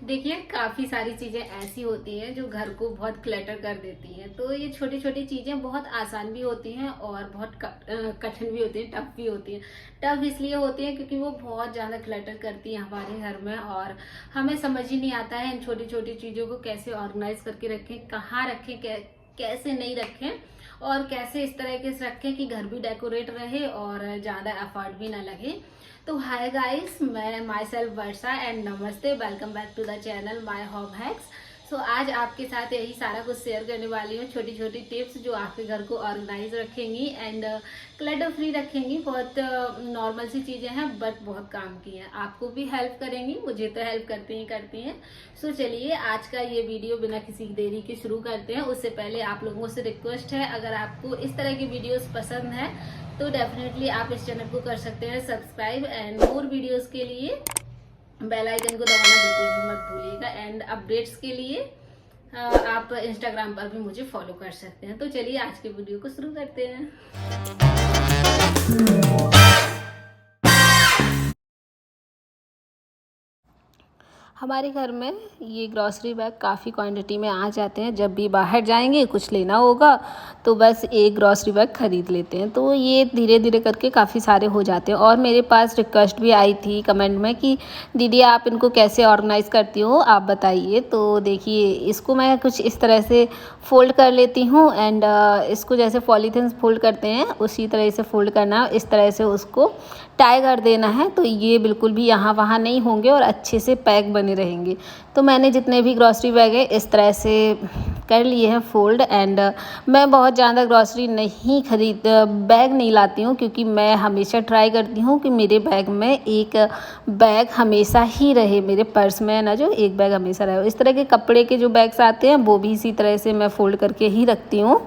देखिए, काफ़ी सारी चीज़ें ऐसी होती हैं जो घर को बहुत क्लटर कर देती हैं। तो ये छोटी छोटी चीज़ें बहुत आसान भी होती हैं और बहुत कठिन भी होती हैं, टफ भी होती हैं। टफ इसलिए होती हैं क्योंकि वो बहुत ज़्यादा क्लटर करती हैं हमारे घर में, और हमें समझ ही नहीं आता है इन छोटी छोटी चीज़ों को कैसे ऑर्गेनाइज करके रखें, कहाँ रखें, कैसे नहीं रखें, और कैसे इस तरह से रखें कि घर भी डेकोरेट रहे और ज़्यादा एफर्ट भी ना लगे। तो हाय गाइस, मैं माई सेल्फ वर्षा एंड नमस्ते, welcome back to the channel my hob hacks. So आज आपके साथ यही सारा कुछ शेयर करने वाली हूँ, छोटी छोटी टिप्स जो आपके घर को ऑर्गेनाइज रखेंगी एंड क्लटर फ्री रखेंगी। बहुत नॉर्मल सी चीज़ें हैं बट बहुत काम की हैं, आपको भी हेल्प करेंगी, मुझे तो हेल्प करती हैं। सो चलिए आज का ये वीडियो बिना किसी देरी के शुरू करते हैं। उससे पहले आप लोगों से रिक्वेस्ट है, अगर आपको इस तरह की वीडियोस पसंद है तो डेफिनेटली आप इस चैनल को कर सकते हैं सब्सक्राइब, एंड मोर वीडियोस के लिए बेल आइकन को दबाना बिल्कुल भी मत भूलिएगा। एंड अपडेट्स के लिए आप इंस्टाग्राम पर भी मुझे फॉलो कर सकते हैं। तो चलिए आज के वीडियो को शुरू करते हैं। हमारे घर में ये ग्रॉसरी बैग काफ़ी क्वांटिटी में आ जाते हैं। जब भी बाहर जाएंगे कुछ लेना होगा तो बस एक ग्रॉसरी बैग ख़रीद लेते हैं। तो ये धीरे धीरे करके काफ़ी सारे हो जाते हैं। और मेरे पास रिक्वेस्ट भी आई थी कमेंट में कि दीदी आप इनको कैसे ऑर्गेनाइज़ करती हो, आप बताइए। तो देखिए, इसको मैं कुछ इस तरह से फ़ोल्ड कर लेती हूँ एंड इसको जैसे पॉलीथिन फोल्ड करते हैं उसी तरह से फ़ोल्ड करना है। इस तरह से उसको टाई कर देना है तो ये बिल्कुल भी यहाँ वहाँ नहीं होंगे और अच्छे से पैक बने रहेंगे। तो मैंने जितने भी ग्रॉसरी बैग है इस तरह से कर लिए हैं फ़ोल्ड। एंड मैं बहुत ज़्यादा ग्रॉसरी नहीं बैग नहीं लाती हूँ, क्योंकि मैं हमेशा ट्राई करती हूँ कि मेरे बैग में एक बैग हमेशा ही रहे, मेरे पर्स में ना जो एक बैग हमेशा रहे। इस तरह के कपड़े के जो बैग्स आते हैं वो भी इसी तरह से मैं फ़ोल्ड करके ही रखती हूँ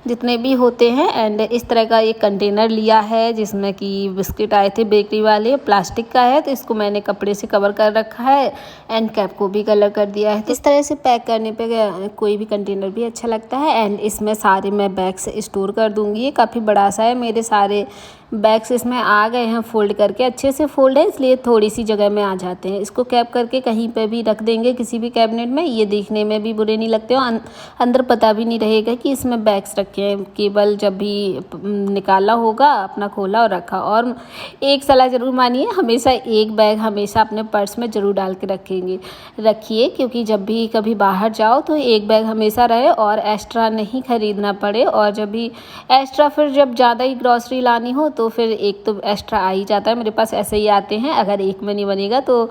जितने भी होते हैं। एंड इस तरह का एक कंटेनर लिया है जिसमें कि बिस्किट आए थे बेकरी वाले, प्लास्टिक का है, तो इसको मैंने कपड़े से कवर कर रखा है एंड कैप को भी कलर कर दिया है। तो इस तरह से पैक करने पे कोई भी कंटेनर भी अच्छा लगता है। एंड इसमें सारे मैं बैग्स स्टोर कर दूँगी। ये काफ़ी बड़ा सा है, मेरे सारे बैग्स इसमें आ गए हैं फोल्ड करके, अच्छे से फोल्ड है इसलिए थोड़ी सी जगह में आ जाते हैं। इसको कैप करके कहीं पे भी रख देंगे किसी भी कैबिनेट में, ये देखने में भी बुरे नहीं लगते और अंदर पता भी नहीं रहेगा कि इसमें बैग्स रखे हैं। केवल जब भी निकाला होगा अपना खोला और रखा। और एक सलाह ज़रूर मानिए, हमेशा एक बैग हमेशा अपने पर्स में ज़रूर डाल के रखिए, क्योंकि जब भी कभी बाहर जाओ तो एक बैग हमेशा रहे और एक्स्ट्रा नहीं ख़रीदना पड़े। और जब भी एक्स्ट्रा फिर जब ज़्यादा ही ग्रॉसरी लानी हो तो फिर एक तो एक्स्ट्रा आ ही जाता है, मेरे पास ऐसे ही आते हैं। अगर एक में नहीं बनेगा तो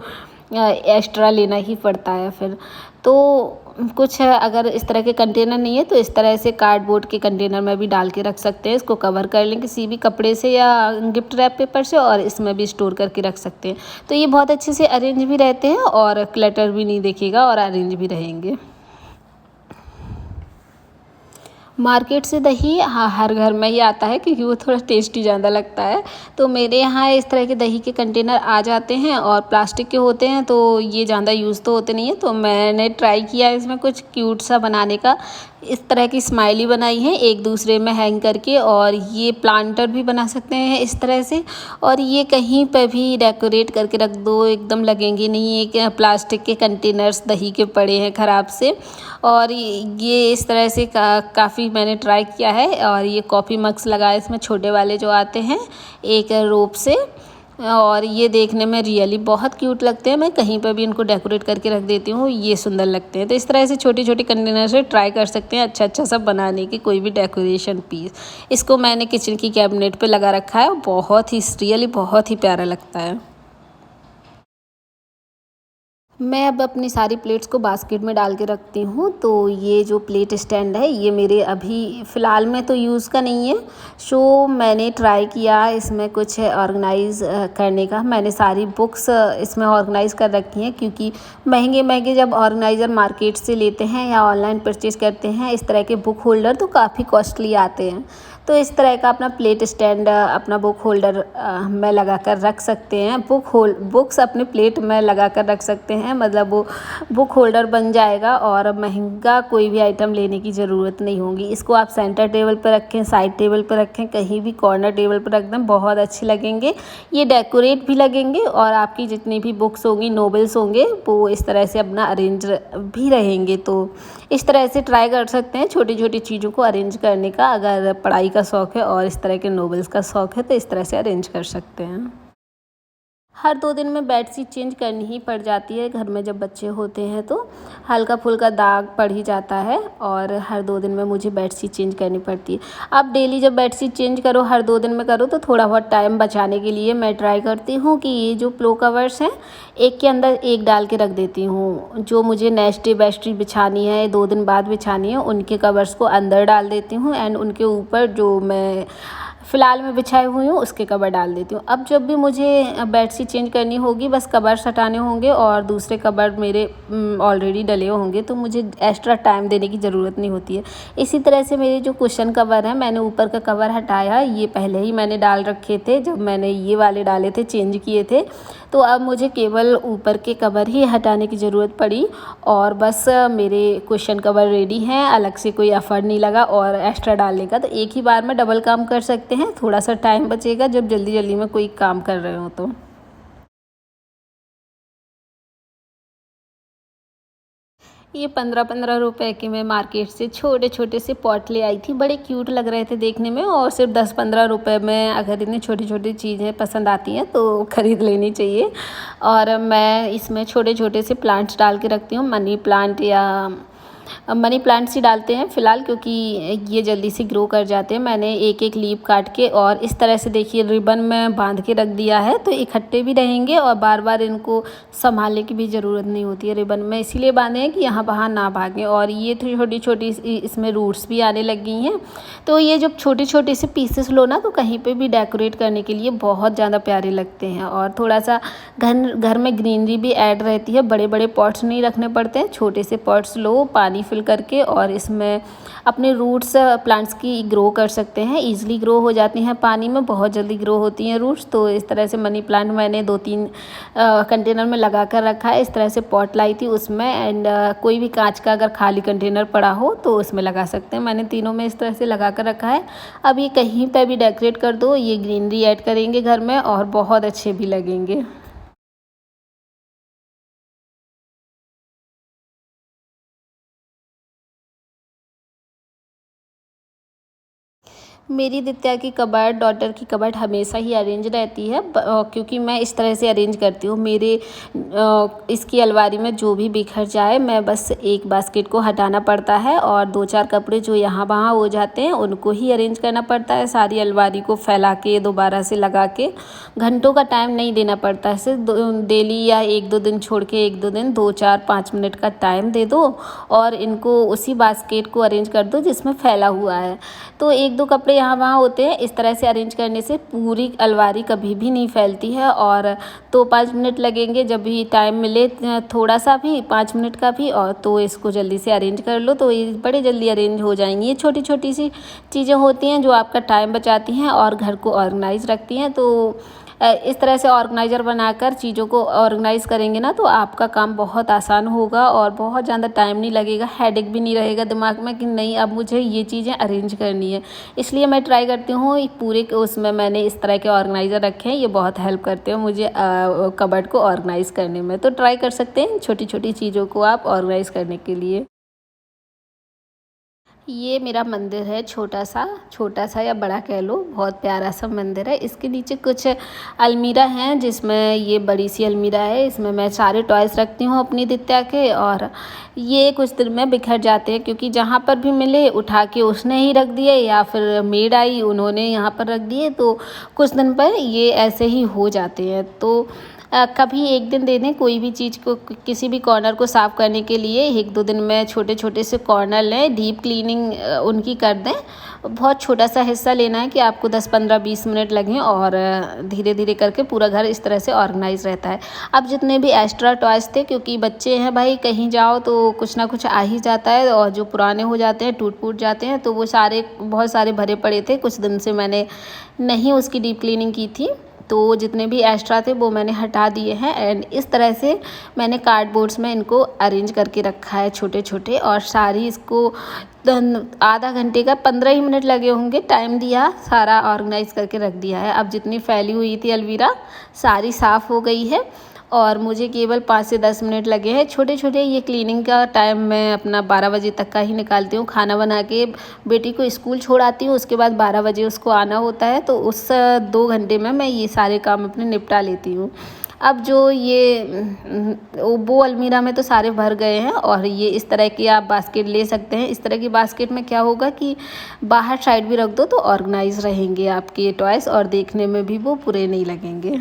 एक्स्ट्रा लेना ही पड़ता है फिर। तो कुछ अगर इस तरह के कंटेनर नहीं है तो इस तरह से कार्डबोर्ड के कंटेनर में भी डाल के रख सकते हैं। इसको कवर कर लें किसी भी कपड़े से या गिफ्ट रैप पेपर से और इसमें भी स्टोर करके रख सकते हैं। तो ये बहुत अच्छे से अरेंज भी रहते हैं और क्लटर भी नहीं दिखेगा और अरेंज भी रहेंगे। मार्केट से दही हाँ हर घर में ही आता है, क्योंकि वो थोड़ा टेस्टी ज़्यादा लगता है। तो मेरे यहाँ इस तरह के दही के कंटेनर आ जाते हैं और प्लास्टिक के होते हैं, तो ये ज़्यादा यूज़ तो होते नहीं है। तो मैंने ट्राई किया इसमें कुछ क्यूट सा बनाने का। इस तरह की स्माइली बनाई है एक दूसरे में हैंग करके, और ये प्लांटर भी बना सकते हैं इस तरह से। और ये कहीं पर भी डेकोरेट करके रख दो, एकदम लगेंगे नहीं एक प्लास्टिक के कंटेनर्स दही के पड़े हैं ख़राब से। और ये इस तरह से काफ़ी मैंने ट्राई किया है। और ये कॉफ़ी मग्स लगाए इसमें छोटे वाले जो आते हैं एक रोप से, और ये देखने में रियली बहुत क्यूट लगते हैं। मैं कहीं पर भी इनको डेकोरेट करके रख देती हूँ, ये सुंदर लगते हैं। तो इस तरह से छोटी छोटी कंटेनर से ट्राई कर सकते हैं अच्छा अच्छा सब बनाने की कोई भी डेकोरेशन पीस। इसको मैंने किचन की कैबिनेट पे लगा रखा है, बहुत ही रियली बहुत ही प्यारा लगता है। मैं अब अपनी सारी प्लेट्स को बास्केट में डाल के रखती हूँ। तो ये जो प्लेट स्टैंड है ये मेरे अभी फ़िलहाल में तो यूज़ का नहीं है। सो मैंने ट्राई किया इसमें कुछ ऑर्गेनाइज़ करने का। मैंने सारी बुक्स इसमें ऑर्गेनाइज़ कर रखी हैं, क्योंकि महंगे महंगे जब ऑर्गेनाइज़र मार्केट से लेते हैं या ऑनलाइन परचेज़ करते हैं इस तरह के बुक होल्डर तो काफ़ी कॉस्टली आते हैं। तो इस तरह का अपना प्लेट स्टैंड अपना बुक होल्डर में लगा कर रख सकते हैं। बुक्स अपने प्लेट में लगा कर रख सकते हैं, मतलब वो बुक होल्डर बन जाएगा और महंगा कोई भी आइटम लेने की ज़रूरत नहीं होगी। इसको आप सेंटर टेबल पर रखें, साइड टेबल पर रखें, कहीं भी कॉर्नर टेबल पर रख दें, बहुत अच्छे लगेंगे। ये डेकोरेट भी लगेंगे और आपकी जितनी भी बुक्स होंगी, नॉवेल्स होंगे, वो इस तरह से अपना अरेंज भी रहेंगे। तो इस तरह से ट्राई कर सकते हैं छोटी छोटी चीज़ों को अरेंज करने का। अगर पढ़ाई का शौक़ है और इस तरह के नॉवेल्स का शौक़ है तो इस तरह से अरेंज कर सकते हैं। हर 2 दिन में बेडशीट चेंज करनी ही पड़ जाती है। घर में जब बच्चे होते हैं तो हल्का फुल्का दाग पड़ ही जाता है और हर 2 दिन में मुझे बेडशीट चेंज करनी पड़ती है। अब डेली जब बेडशीट चेंज करो, हर 2 दिन में करो, तो थोड़ा बहुत टाइम बचाने के लिए मैं ट्राई करती हूँ कि ये जो पिलो कवर्स हैं, एक के अंदर एक डाल के रख देती हूँ। जो मुझे नेक्स्ट डे बेडशीट बिछानी है, 2 दिन बाद बिछानी है, उनके कवर्स को अंदर डाल देती हूँ एंड उनके ऊपर जो मैं फ़िलहाल मैं बिछाई हुई हूँ उसके कवर डाल देती हूँ। अब जब भी मुझे बेडशीट चेंज करनी होगी, बस कवर्स हटाने होंगे और दूसरे कवर मेरे ऑलरेडी डले होंगे, तो मुझे एक्स्ट्रा टाइम देने की ज़रूरत नहीं होती है। इसी तरह से मेरे जो कुशन कवर हैं, मैंने ऊपर का कवर हटाया, ये पहले ही मैंने डाल रखे थे जब मैंने ये वाले डाले थे, चेंज किए थे। तो अब मुझे केवल ऊपर के कवर ही हटाने की ज़रूरत पड़ी और बस मेरे कुशन कवर रेडी हैं। अलग से कोई एफर्ट नहीं लगा और एक्स्ट्रा डालने का, तो एक ही बार में डबल काम कर सकते हैं। थोड़ा सा टाइम बचेगा जब जल्दी जल्दी में कोई काम कर रहे हो तो। ये 15-15 रुपए के मैं मार्केट से छोटे छोटे से पॉट ले आई थी। बड़े क्यूट लग रहे थे देखने में और सिर्फ 10-15 रुपए में अगर इतनी छोटी छोटी चीज़ें पसंद आती हैं तो ख़रीद लेनी चाहिए। और मैं इसमें छोटे छोटे से प्लांट्स डाल के रखती हूँ, मनी प्लांट या मनी प्लांट्स ही डालते हैं फ़िलहाल, क्योंकि ये जल्दी से ग्रो कर जाते हैं। मैंने एक एक लीफ काट के और इस तरह से देखिए रिबन में बांध के रख दिया है, तो इकट्ठे भी रहेंगे और बार बार इनको संभालने की भी ज़रूरत नहीं होती है। रिबन में इसीलिए बांधे हैं कि यहाँ वहाँ ना भागें। और ये तो छोटी छोटी इसमें रूट्स भी आने लग गई हैं, तो ये जब छोटे छोटे से पीसेस लो ना, तो कहीं पर भी डेकोरेट करने के लिए बहुत ज़्यादा प्यारे लगते हैं और थोड़ा सा घर में ग्रीनरी भी ऐड रहती है। बड़े बड़े पॉट्स नहीं रखने पड़ते हैं, छोटे से पॉट्स लो, पानी फिल करके और इसमें अपने रूट्स प्लांट्स की ग्रो कर सकते हैं। ईजिली ग्रो हो जाती हैं, पानी में बहुत जल्दी ग्रो होती हैं रूट्स। तो इस तरह से मनी प्लांट मैंने 2-3 कंटेनर में लगा कर रखा है। इस तरह से पॉट लाई थी उसमें एंड कोई भी कांच का अगर खाली कंटेनर पड़ा हो तो उसमें लगा सकते हैं। मैंने तीनों में इस तरह से लगा कर रखा है। अब ये कहीं पर भी डेकोरेट कर दो, ये ग्रीनरी ऐड करेंगे घर में और बहुत अच्छे भी लगेंगे। मेरी दित्या की कबर्ड, डॉटर की कबर्ड हमेशा ही अरेंज रहती है, क्योंकि मैं इस तरह से अरेंज करती हूँ। मेरे इसकी अलमारी में जो भी बिखर जाए, मैं बस एक बास्केट को हटाना पड़ता है और 2-4 कपड़े जो यहाँ वहाँ हो जाते हैं उनको ही अरेंज करना पड़ता है। सारी अलमारी को फैला के दोबारा से लगा के घंटों का टाइम नहीं देना पड़ता है। सिर्फ डेली या 1-2 दिन छोड़ के 1-2 दिन 2-4-5 मिनट का टाइम दे दो और इनको उसी बास्केट को अरेंज कर दो जिसमें फैला हुआ है। तो 1-2 कपड़े यहाँ वहाँ होते हैं। इस तरह से अरेंज करने से पूरी अलमारी कभी भी नहीं फैलती है। और तो 5 मिनट लगेंगे, जब भी टाइम मिले थोड़ा सा भी, 5 मिनट का भी, और तो इसको जल्दी से अरेंज कर लो तो ये बड़े जल्दी अरेंज हो जाएंगी। ये छोटी छोटी सी चीज़ें होती हैं जो आपका टाइम बचाती हैं और घर को ऑर्गेनाइज रखती हैं। तो इस तरह से ऑर्गेनाइज़र बनाकर चीज़ों को ऑर्गेनाइज़ करेंगे ना, तो आपका काम बहुत आसान होगा और बहुत ज़्यादा टाइम नहीं लगेगा, हेडेक भी नहीं रहेगा दिमाग में कि नहीं अब मुझे ये चीज़ें अरेंज करनी है। इसलिए मैं ट्राई करती हूँ पूरे उसमें मैंने इस तरह के ऑर्गेनाइज़र रखे हैं, ये बहुत हेल्प करते हैं मुझे कबर्ड को ऑर्गेनाइज़ करने में। तो ट्राई कर सकते हैं छोटी छोटी चीज़ों को आप ऑर्गेनाइज़ करने के लिए। ये मेरा मंदिर है, छोटा सा या बड़ा कह लो, बहुत प्यारा सा मंदिर है। इसके नीचे कुछ अलमीरा हैं जिसमें ये बड़ी सी अलमीरा है, इसमें मैं सारे टॉयज़ रखती हूँ अपनी दित्या के। और ये कुछ दिन में बिखर जाते हैं क्योंकि जहाँ पर भी मिले उठा के उसने ही रख दिए या फिर मेड आई उन्होंने यहाँ पर रख दिए, तो कुछ दिन पर ये ऐसे ही हो जाते हैं। तो कभी एक दिन दे दें कोई भी चीज़ को, किसी भी कॉर्नर को साफ़ करने के लिए 1-2 दिन में छोटे छोटे से कॉर्नर लें, डीप क्लीनिंग उनकी कर दें। बहुत छोटा सा हिस्सा लेना है कि आपको 10-15-20 मिनट लगें और धीरे धीरे करके पूरा घर इस तरह से ऑर्गेनाइज रहता है। अब जितने भी एक्स्ट्रा टॉयज़ थे, क्योंकि बच्चे हैं भाई, कहीं जाओ तो कुछ ना कुछ आ ही जाता है और जो पुराने हो जाते हैं, टूट फूट जाते हैं, तो वो सारे बहुत सारे भरे पड़े थे। कुछ दिन से मैंने नहीं उसकी डीप क्लीनिंग की थी, तो जितने भी एक्स्ट्रा थे वो मैंने हटा दिए हैं। एंड इस तरह से मैंने कार्डबोर्ड्स में इनको अरेंज करके रखा है छोटे छोटे, और सारी इसको आधा घंटे का 15 ही मिनट लगे होंगे, टाइम दिया, सारा ऑर्गेनाइज करके रख दिया है। अब जितनी फैली हुई थी अलमीरा सारी साफ़ हो गई है और मुझे केवल 5 से 10 मिनट लगे हैं। छोटे छोटे ये क्लीनिंग का टाइम मैं अपना 12 बजे तक का ही निकालती हूँ। खाना बना के बेटी को स्कूल छोड़ आती हूँ, उसके बाद 12 बजे उसको आना होता है, तो उस 2 घंटे में मैं ये सारे काम अपने निपटा लेती हूँ। अब जो ये वो अलमीरा में तो सारे भर गए हैं, और ये इस तरह की आप बास्केट ले सकते हैं। इस तरह की बास्केट में क्या होगा कि बाहर साइड भी रख दो तो ऑर्गेनाइज रहेंगे आपके टॉयज़, और देखने में भी वो बुरे नहीं लगेंगे।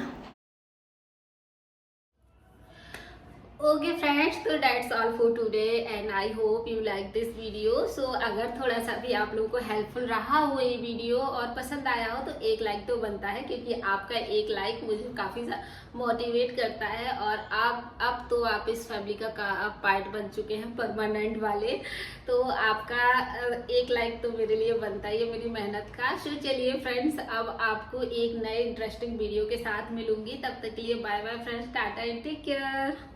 ओके फ्रेंड्स, तो that's all for today and I hope you like this video. So अगर थोड़ा सा भी आप लोगों को हेल्पफुल रहा हो ये वीडियो और पसंद आया हो, तो एक लाइक तो बनता है, क्योंकि आपका एक लाइक मुझे काफ़ी मोटिवेट करता है। और आप अब तो आप इस फैमिली का पार्ट बन चुके हैं, परमानेंट वाले, तो आपका एक लाइक तो मेरे लिए बनता ही है, मेरी मेहनत का। सो चलिए फ्रेंड्स, अब आपको एक नए इंटरेस्टिंग वीडियो के साथ मिलूंगी। तब तक के लिए bye bye friends, tata and take care.